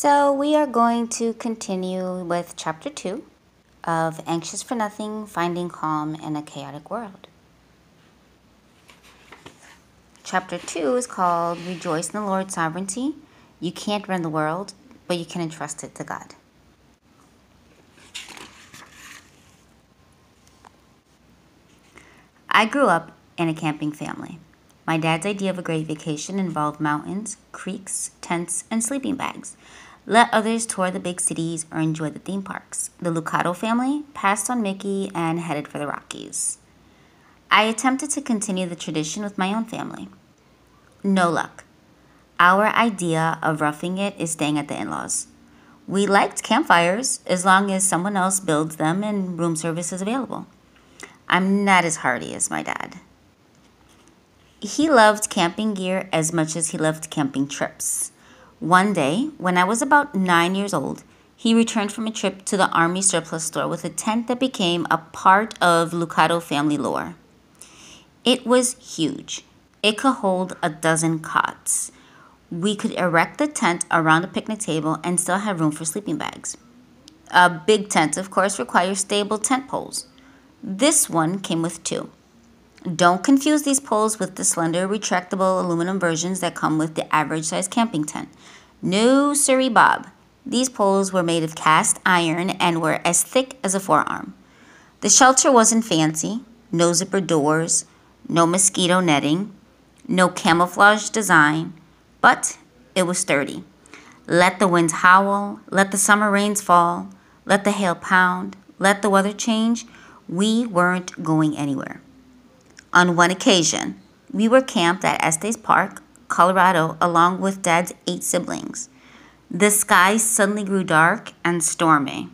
So we are going to continue with chapter 2 of Anxious for Nothing, Finding Calm in a Chaotic World. Chapter 2 is called Rejoice in the Lord's Sovereignty. You can't run the world, but you can entrust it to God. I grew up in a camping family. My dad's idea of a great vacation involved mountains, creeks, tents, and sleeping bags. Let others tour the big cities or enjoy the theme parks. The Lucado family passed on Mickey and headed for the Rockies. I attempted to continue the tradition with my own family. No luck. Our idea of roughing it is staying at the in-laws. We liked campfires as long as someone else builds them and room service is available. I'm not as hardy as my dad. He loved camping gear as much as he loved camping trips. One day, when I was about 9 years old, he returned from a trip to the Army surplus store with a tent that became a part of Lucado family lore. It was huge. It could hold 12 cots. We could erect the tent around a picnic table and still have room for sleeping bags. A big tent, of course, requires stable tent poles. This one came with 2. Don't confuse these poles with the slender, retractable aluminum versions that come with the average-size camping tent. No siree, Bob. These poles were made of cast iron and were as thick as a forearm. The shelter wasn't fancy. No zipper doors, no mosquito netting, no camouflage design, but it was sturdy. Let the winds howl, let the summer rains fall, let the hail pound, let the weather change. We weren't going anywhere. On one occasion, we were camped at Estes Park, Colorado, along with Dad's 8 siblings. The sky suddenly grew dark and stormy.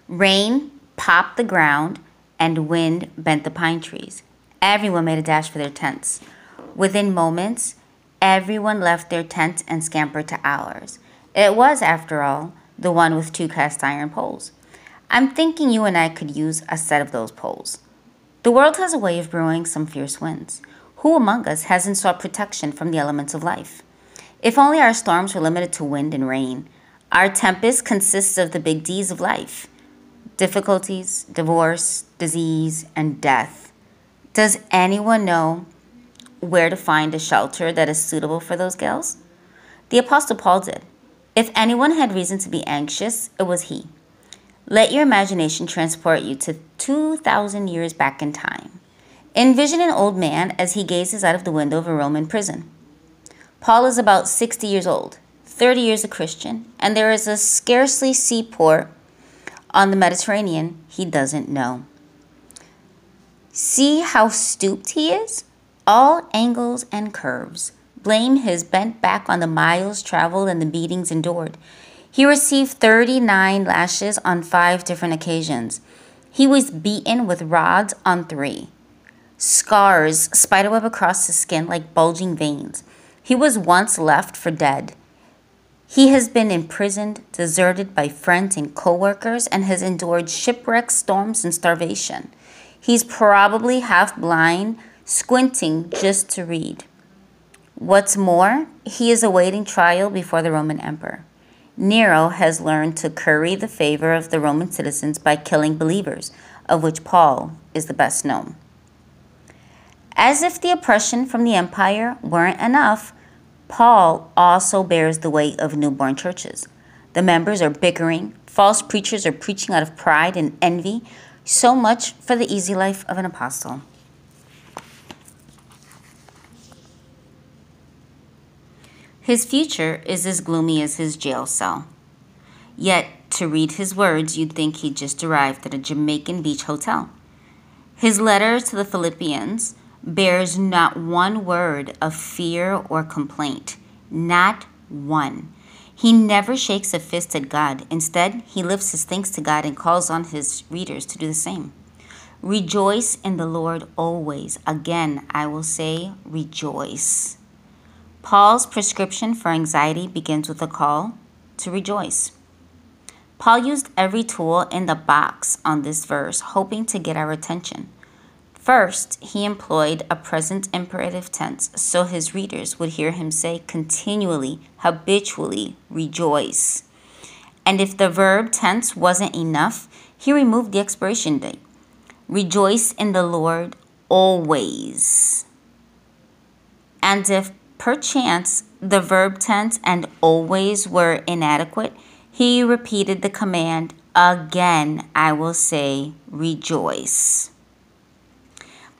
Rain popped the ground and wind bent the pine trees. Everyone made a dash for their tents. Within moments, everyone left their tent and scampered to ours. It was, after all, the one with 2 cast iron poles. I'm thinking you and I could use a set of those poles. The world has a way of brewing some fierce winds. Who among us hasn't sought protection from the elements of life? If only our storms were limited to wind and rain. Our tempest consists of the big D's of life: difficulties, divorce, disease, and death. Does anyone know where to find a shelter that is suitable for those gales? The Apostle Paul did. If anyone had reason to be anxious, it was he. Let your imagination transport you to 2,000 years back in time. Envision an old man as he gazes out of the window of a Roman prison. Paul is about 60 years old, 30 years a Christian, and there is a scarcely seaport on the Mediterranean he doesn't know. See how stooped he is? All angles and curves. Blame his bent back on the miles traveled and the beatings endured. He received 39 lashes on 5 different occasions. He was beaten with rods on 3. Scars spiderweb across his skin like bulging veins. He was once left for dead. He has been imprisoned, deserted by friends and co-workers, and has endured shipwrecks, storms, and starvation. He's probably half blind, squinting just to read. What's more, he is awaiting trial before the Roman emperor. Nero has learned to curry the favor of the Roman citizens by killing believers, of which Paul is the best known. As if the oppression from the empire weren't enough, Paul also bears the weight of newborn churches. The members are bickering, false preachers are preaching out of pride and envy. So much for the easy life of an apostle. His future is as gloomy as his jail cell. Yet, to read his words, you'd think he'd just arrived at a Jamaican beach hotel. His letter to the Philippians bears not one word of fear or complaint. Not one. He never shakes a fist at God. Instead, he lifts his thanks to God and calls on his readers to do the same. Rejoice in the Lord always. Again, I will say rejoice. Paul's prescription for anxiety begins with a call to rejoice. Paul used every tool in the box on this verse, hoping to get our attention. First, he employed a present imperative tense so his readers would hear him say continually, habitually, rejoice. And if the verb tense wasn't enough, he removed the expiration date. Rejoice in the Lord always. And if perchance the verb tense and always were inadequate, he repeated the command, again I will say rejoice.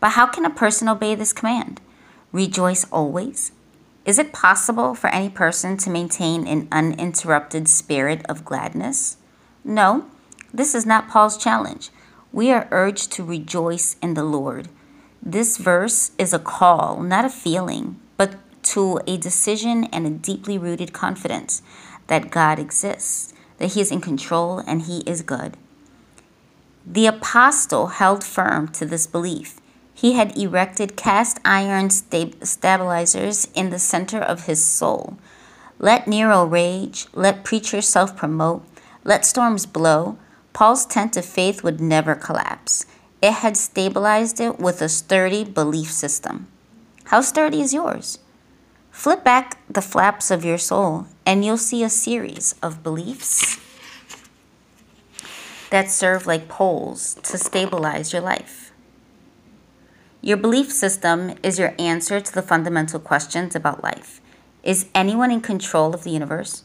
But how can a person obey this command? Rejoice always? Is it possible for any person to maintain an uninterrupted spirit of gladness? No, this is not Paul's challenge. We are urged to rejoice in the Lord. This verse is a call, not a feeling, but to a decision and a deeply rooted confidence that God exists, that He is in control and He is good. The apostle held firm to this belief. He had erected cast iron stabilizers in the center of his soul. Let Nero rage, let preachers self-promote, let storms blow, Paul's tent of faith would never collapse. It had stabilized it with a sturdy belief system. How sturdy is yours? Flip back the flaps of your soul and you'll see a series of beliefs that serve like poles to stabilize your life. Your belief system is your answer to the fundamental questions about life. Is anyone in control of the universe?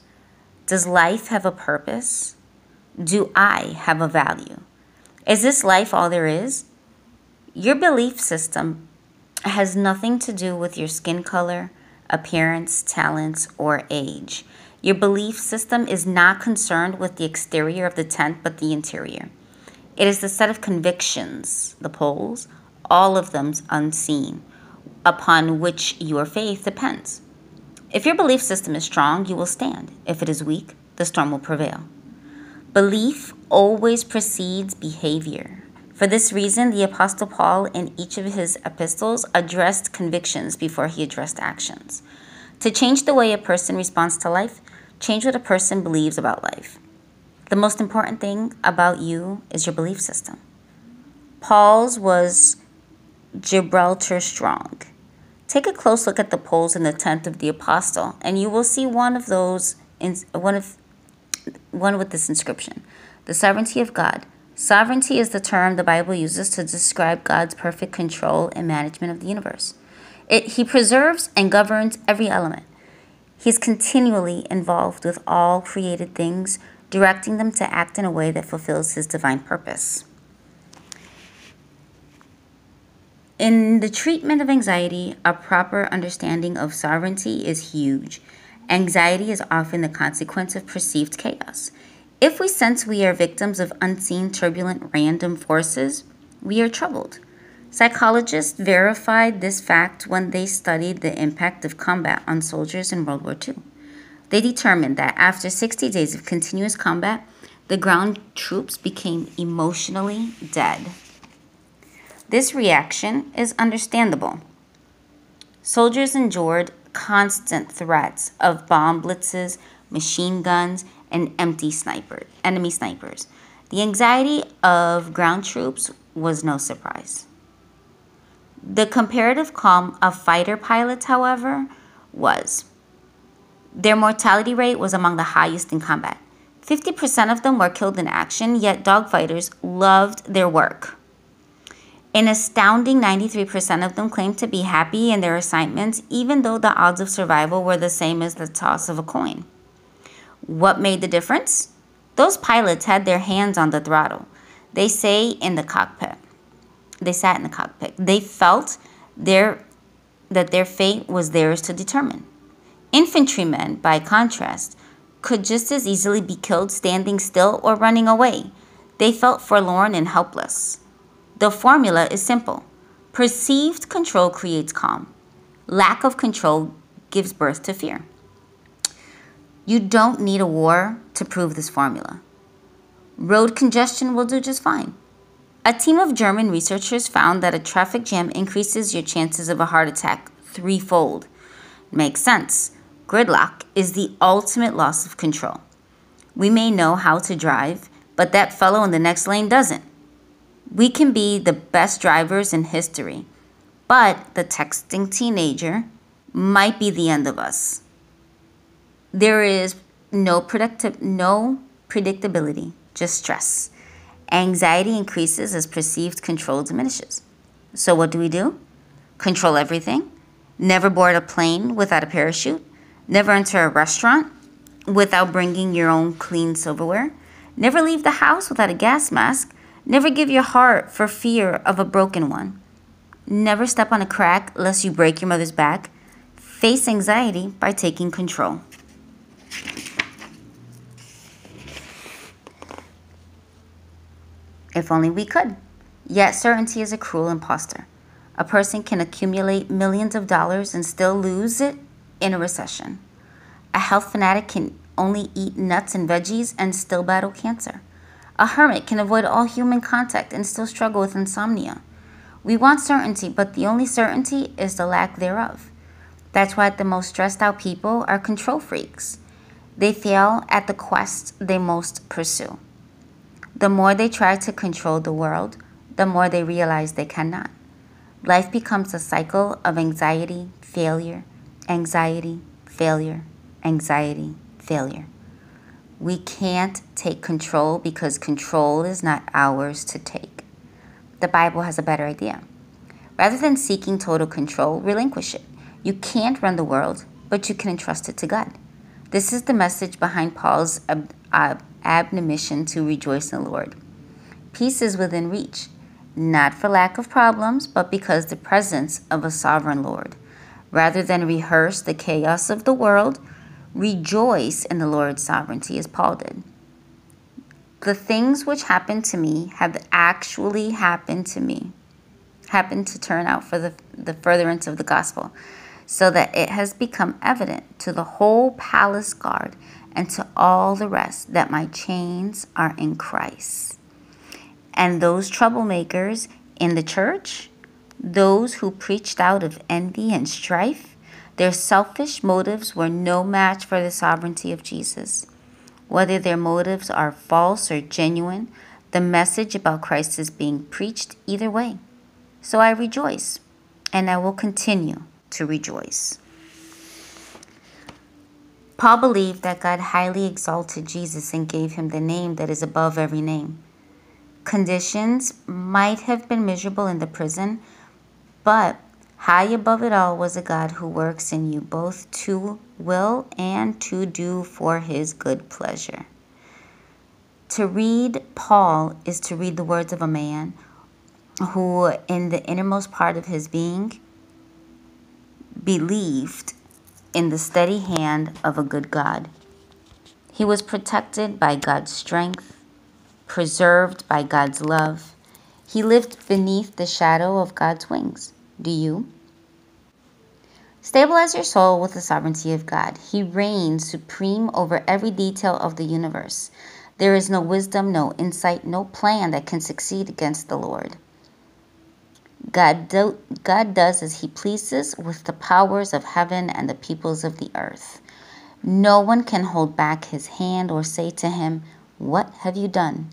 Does life have a purpose? Do I have a value? Is this life all there is? Your belief system has nothing to do with your skin color, appearance, talents, or age. Your belief system is not concerned with the exterior of the tent, but the interior. It is the set of convictions, the poles, all of them unseen, upon which your faith depends. If your belief system is strong, you will stand. If it is weak, the storm will prevail. Belief always precedes behavior. For this reason, the Apostle Paul in each of his epistles addressed convictions before he addressed actions. To change the way a person responds to life, change what a person believes about life. The most important thing about you is your belief system. Paul's was Gibraltar strong. Take a close look at the poles in the tent of the apostle, and you will see one with this inscription: the sovereignty of God. Sovereignty is the term the Bible uses to describe God's perfect control and management of the universe. He preserves and governs every element. He is continually involved with all created things, directing them to act in a way that fulfills His divine purpose. In the treatment of anxiety, a proper understanding of sovereignty is huge. Anxiety is often the consequence of perceived chaos. If we sense we are victims of unseen, turbulent, random forces, we are troubled. Psychologists verified this fact when they studied the impact of combat on soldiers in World War II. They determined that after 60 days of continuous combat, the ground troops became emotionally dead. This reaction is understandable. Soldiers endured constant threats of bomb blitzes, machine guns, and enemy snipers. The anxiety of ground troops was no surprise. The comparative calm of fighter pilots, however, was. Their mortality rate was among the highest in combat. 50% of them were killed in action, yet dogfighters loved their work. An astounding 93% of them claimed to be happy in their assignments, even though the odds of survival were the same as the toss of a coin. What made the difference? Those pilots had their hands on the throttle. They sat in the cockpit. They felt that their fate was theirs to determine. Infantrymen, by contrast, could just as easily be killed standing still or running away. They felt forlorn and helpless. The formula is simple. Perceived control creates calm. Lack of control gives birth to fear. You don't need a war to prove this formula. Road congestion will do just fine. A team of German researchers found that a traffic jam increases your chances of a heart attack threefold. Makes sense. Gridlock is the ultimate loss of control. We may know how to drive, but that fellow in the next lane doesn't. We can be the best drivers in history, but the texting teenager might be the end of us. There is no predictability, just stress. Anxiety increases as perceived control diminishes. So what do? Control everything? Never board a plane without a parachute? Never enter a restaurant without bringing your own clean silverware? Never leave the house without a gas mask? Never give your heart for fear of a broken one? Never step on a crack lest you break your mother's back? Face anxiety by taking control. If only we could. Yet certainty is a cruel impostor. A person can accumulate millions of dollars and still lose it in a recession. A health fanatic can only eat nuts and veggies and still battle cancer. A hermit can avoid all human contact and still struggle with insomnia. We want certainty, but the only certainty is the lack thereof. That's why the most stressed out people are control freaks. They fail at the quest they most pursue. The more they try to control the world, the more they realize they cannot. Life becomes a cycle of anxiety, failure, anxiety, failure, anxiety, failure. We can't take control because control is not ours to take. The Bible has a better idea. Rather than seeking total control, relinquish it. You can't run the world, but you can entrust it to God. This is the message behind Paul's admonition to rejoice in the Lord. Peace is within reach, not for lack of problems, but because the presence of a sovereign Lord. Rather than rehearse the chaos of the world, rejoice in the Lord's sovereignty, as Paul did. The things which happened to me have actually happened to turn out for the furtherance of the gospel, so that it has become evident to the whole palace guard and to all the rest that my chains are in Christ. And those troublemakers in the church, those who preached out of envy and strife, their selfish motives were no match for the sovereignty of Jesus. Whether their motives are false or genuine, the message about Christ is being preached either way. So I rejoice, and I will continue to rejoice. Paul believed that God highly exalted Jesus and gave him the name that is above every name. Conditions might have been miserable in the prison, but high above it all was a God who works in you both to will and to do for his good pleasure. To read Paul is to read the words of a man who, in the innermost part of his being, believed in the steady hand of a good God. He was protected by God's strength, preserved by God's love. He lived beneath the shadow of God's wings. Do you? Stabilize your soul with the sovereignty of God. He reigns supreme over every detail of the universe. There is no wisdom, no insight, no plan that can succeed against the Lord. God does as he pleases with the powers of heaven and the peoples of the earth. No one can hold back his hand or say to him, "What have you done?"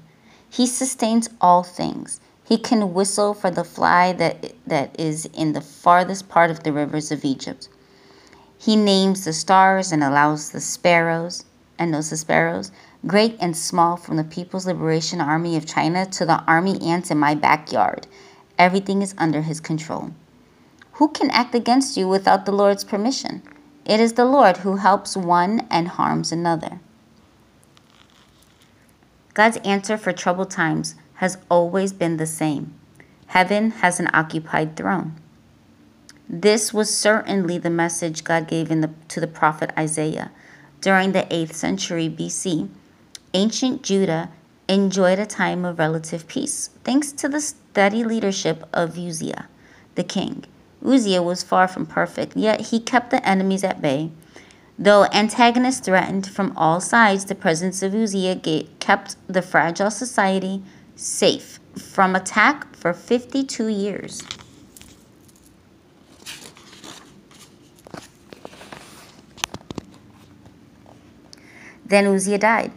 He sustains all things. He can whistle for the fly that is in the farthest part of the rivers of Egypt. He names the stars and allows the sparrows, great and small, from the People's Liberation Army of China to the army ants in my backyard. Everything is under his control. Who can act against you without the Lord's permission? It is the Lord who helps one and harms another. God's answer for troubled times has always been the same. Heaven has an occupied throne. This was certainly the message God gave to the prophet Isaiah. During the 8th century BC, ancient Judah enjoyed a time of relative peace, thanks to the steady leadership of Uzziah, the king. Uzziah was far from perfect, yet he kept the enemies at bay. Though antagonists threatened from all sides, the presence of Uzziah kept the fragile society safe from attack for 52 years. Then Uzziah died.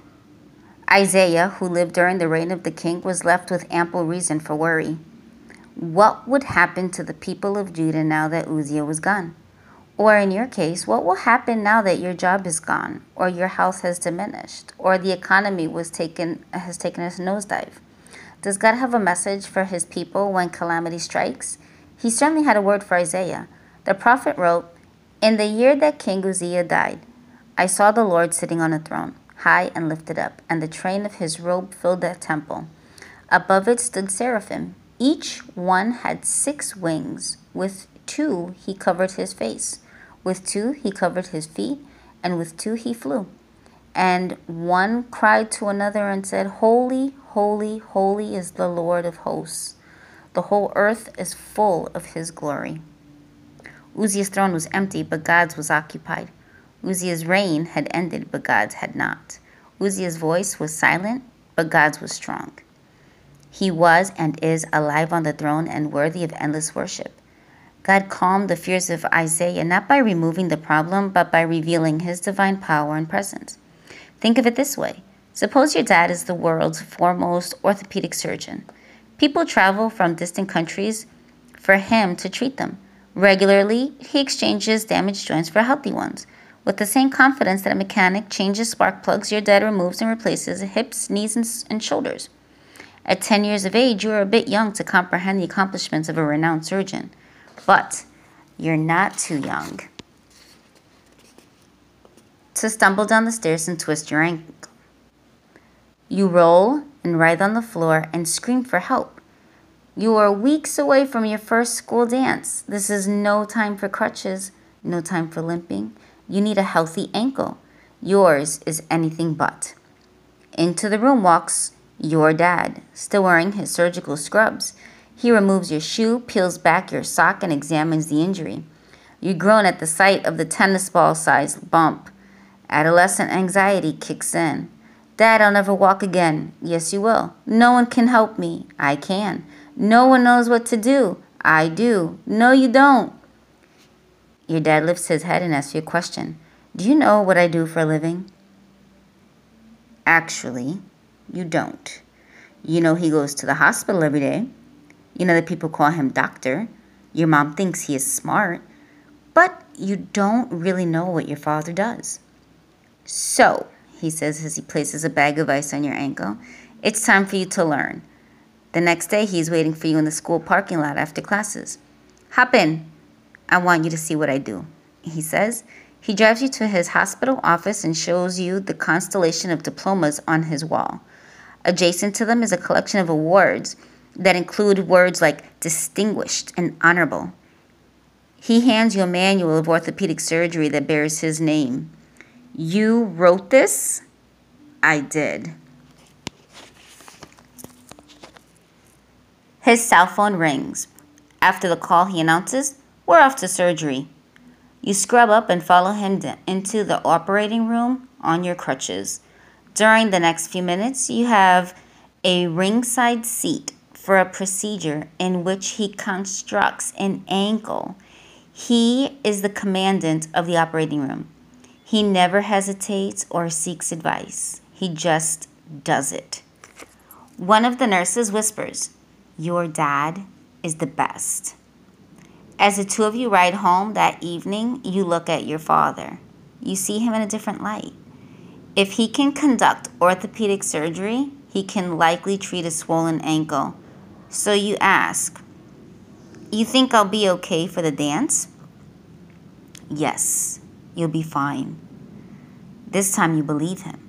Isaiah, who lived during the reign of the king, was left with ample reason for worry. What would happen to the people of Judah now that Uzziah was gone? Or in your case, what will happen now that your job is gone, or your health has diminished, or the economy has taken a nosedive? Does God have a message for his people when calamity strikes? He certainly had a word for Isaiah. The prophet wrote, "In the year that King Uzziah died, I saw the Lord sitting on a throne, high and lifted up, and the train of his robe filled the temple. Above it stood seraphim. Each one had 6 wings. With 2 he covered his face, with 2 he covered his feet, and with 2 he flew. And one cried to another and said, 'Holy, holy, holy is the Lord of hosts. The whole earth is full of his glory.'" Uzziah's throne was empty, but God's was occupied. Uzziah's reign had ended, but God's had not. Uzziah's voice was silent, but God's was strong. He was and is alive on the throne and worthy of endless worship. God calmed the fears of Isaiah not by removing the problem, but by revealing his divine power and presence. Think of it this way. Suppose your dad is the world's foremost orthopedic surgeon. People travel from distant countries for him to treat them. Regularly, he exchanges damaged joints for healthy ones. With the same confidence that a mechanic changes spark plugs, your dad removes and replaces hips, knees, and shoulders. At 10 years of age, you are a bit young to comprehend the accomplishments of a renowned surgeon. But you're not too young to stumble down the stairs and twist your ankle. You roll and writhe on the floor and scream for help. You are weeks away from your first school dance. This is no time for crutches, no time for limping. You need a healthy ankle. Yours is anything but. Into the room walks your dad, still wearing his surgical scrubs. He removes your shoe, peels back your sock, and examines the injury. You groan at the sight of the tennis ball-sized bump. Adolescent anxiety kicks in. "Dad, I'll never walk again." "Yes, you will." "No one can help me." "I can." "No one knows what to do." "I do." "No, you don't." Your dad lifts his head and asks you a question. "Do you know what I do for a living?" Actually, you don't. You know he goes to the hospital every day. You know that people call him doctor. Your mom thinks he is smart. But you don't really know what your father does. "So," he says as he places a bag of ice on your ankle, "it's time for you to learn." The next day, he's waiting for you in the school parking lot after classes. "Hop in. I want you to see what I do," he says. He drives you to his hospital office and shows you the constellation of diplomas on his wall. Adjacent to them is a collection of awards that include words like distinguished and honorable. He hands you a manual of orthopedic surgery that bears his name. "You wrote this?" "I did." His cell phone rings. After the call, he announces, "We're off to surgery." You scrub up and follow him into the operating room on your crutches. During the next few minutes, you have a ringside seat for a procedure in which he constructs an ankle. He is the commandant of the operating room. He never hesitates or seeks advice. He just does it. One of the nurses whispers, "Your dad is the best." As the two of you ride home that evening, you look at your father. You see him in a different light. If he can conduct orthopedic surgery, he can likely treat a swollen ankle. So you ask, "You think I'll be okay for the dance?" "Yes, you'll be fine." This time you believe him.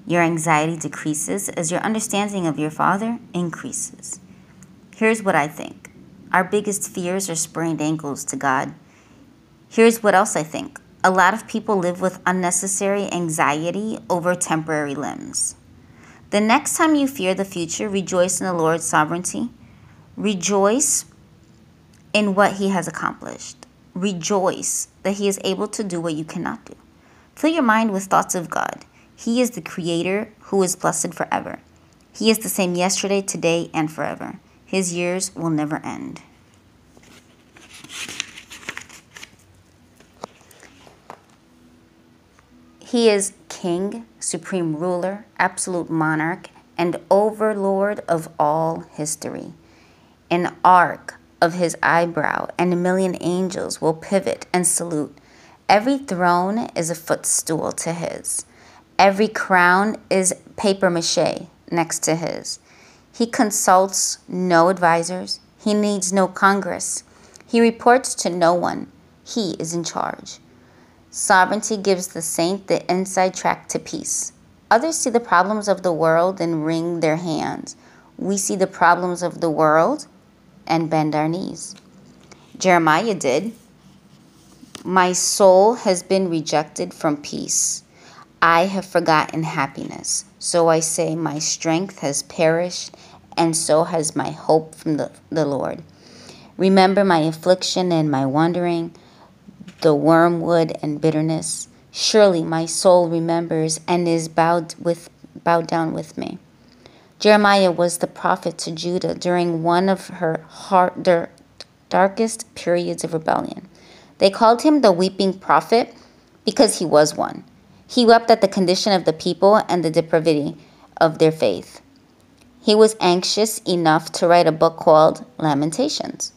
Your anxiety decreases as your understanding of your father increases. Here's what I think. Our biggest fears are sprained ankles to God. Here's what else I think. A lot of people live with unnecessary anxiety over temporary limbs. The next time you fear the future, rejoice in the Lord's sovereignty. Rejoice in what he has accomplished. Rejoice that he is able to do what you cannot do. Fill your mind with thoughts of God. He is the Creator who is blessed forever. He is the same yesterday, today, and forever. His years will never end. He is king, supreme ruler, absolute monarch, and overlord of all history. An arc of his eyebrow and a million angels will pivot and salute. Every throne is a footstool to his. Every crown is papier mâché next to his. He consults no advisors. He needs no Congress. He reports to no one. He is in charge. Sovereignty gives the saint the inside track to peace. Others see the problems of the world and wring their hands. We see the problems of the world and bend our knees. Jeremiah did. My soul has been rejected from peace. I have forgotten happiness. So I say, my strength has perished, and so has my hope from the Lord. Remember my affliction and my wandering, the wormwood and bitterness. Surely my soul remembers and is bowed down with me. Jeremiah was the prophet to Judah during one of her darkest periods of rebellion. They called him the weeping prophet because he was one. He wept at the condition of the people and the depravity of their faith. He was anxious enough to write a book called Lamentations.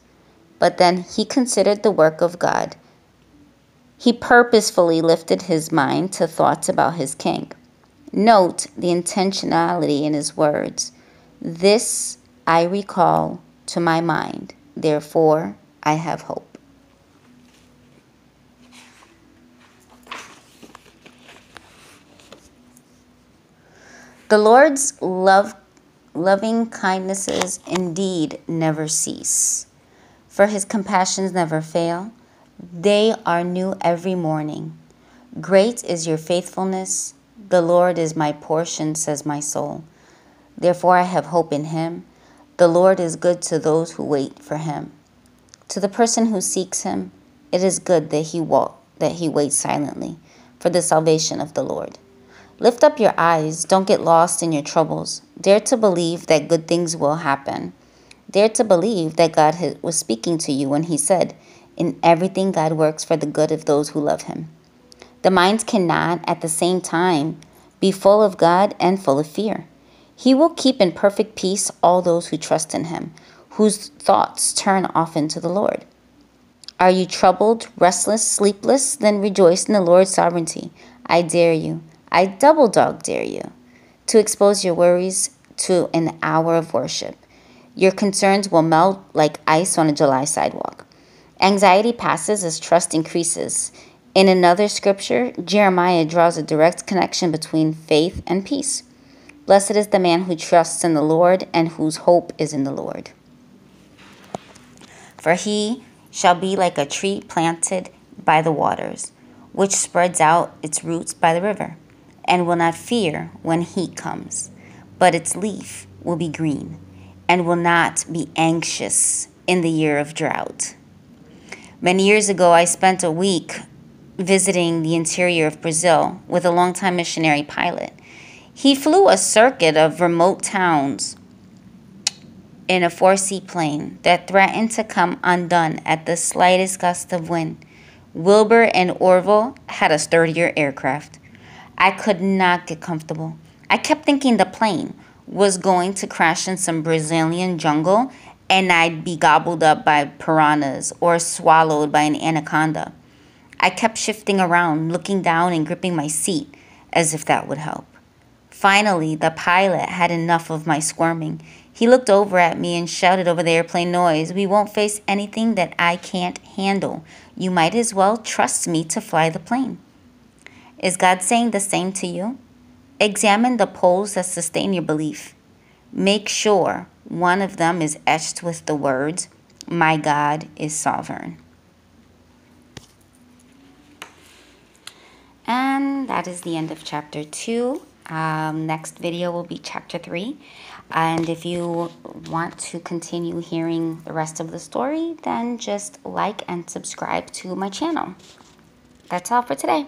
But then he considered the work of God. He purposefully lifted his mind to thoughts about his king. Note the intentionality in his words. This I recall to my mind, therefore I have hope. The Lord's loving kindnesses indeed never cease, for his compassions never fail. They are new every morning. Great is your faithfulness. The Lord is my portion, says my soul. Therefore I have hope in him. The Lord is good to those who wait for him. To the person who seeks him, it is good that he waits silently for the salvation of the Lord. Lift up your eyes. Don't get lost in your troubles. Dare to believe that good things will happen. Dare to believe that God was speaking to you when he said, in everything God works for the good of those who love him. The mind cannot, at the same time, be full of God and full of fear. He will keep in perfect peace all those who trust in him, whose thoughts turn often to the Lord. Are you troubled, restless, sleepless? Then rejoice in the Lord's sovereignty. I dare you, I double dog dare you, to expose your worries to an hour of worship. Your concerns will melt like ice on a July sidewalk. Anxiety passes as trust increases. In another scripture, Jeremiah draws a direct connection between faith and peace. Blessed is the man who trusts in the Lord and whose hope is in the Lord. For he shall be like a tree planted by the waters, which spreads out its roots by the river, and will not fear when heat comes, but its leaf will be green, and will not be anxious in the year of drought. Many years ago, I spent a week visiting the interior of Brazil with a longtime missionary pilot. He flew a circuit of remote towns in a four-seaplane that threatened to come undone at the slightest gust of wind. Wilbur and Orville had a sturdier aircraft. I could not get comfortable. I kept thinking the plane was going to crash in some Brazilian jungle and I'd be gobbled up by piranhas or swallowed by an anaconda. I kept shifting around, looking down and gripping my seat as if that would help. Finally, the pilot had enough of my squirming. He looked over at me and shouted over the airplane noise, "We won't face anything that I can't handle. You might as well trust me to fly the plane." Is God saying the same to you? Examine the poles that sustain your belief. Make sure one of them is etched with the words, "My God is sovereign." And that is the end of chapter 2. Next video will be chapter 3. And if you want to continue hearing the rest of the story, then just like and subscribe to my channel. That's all for today.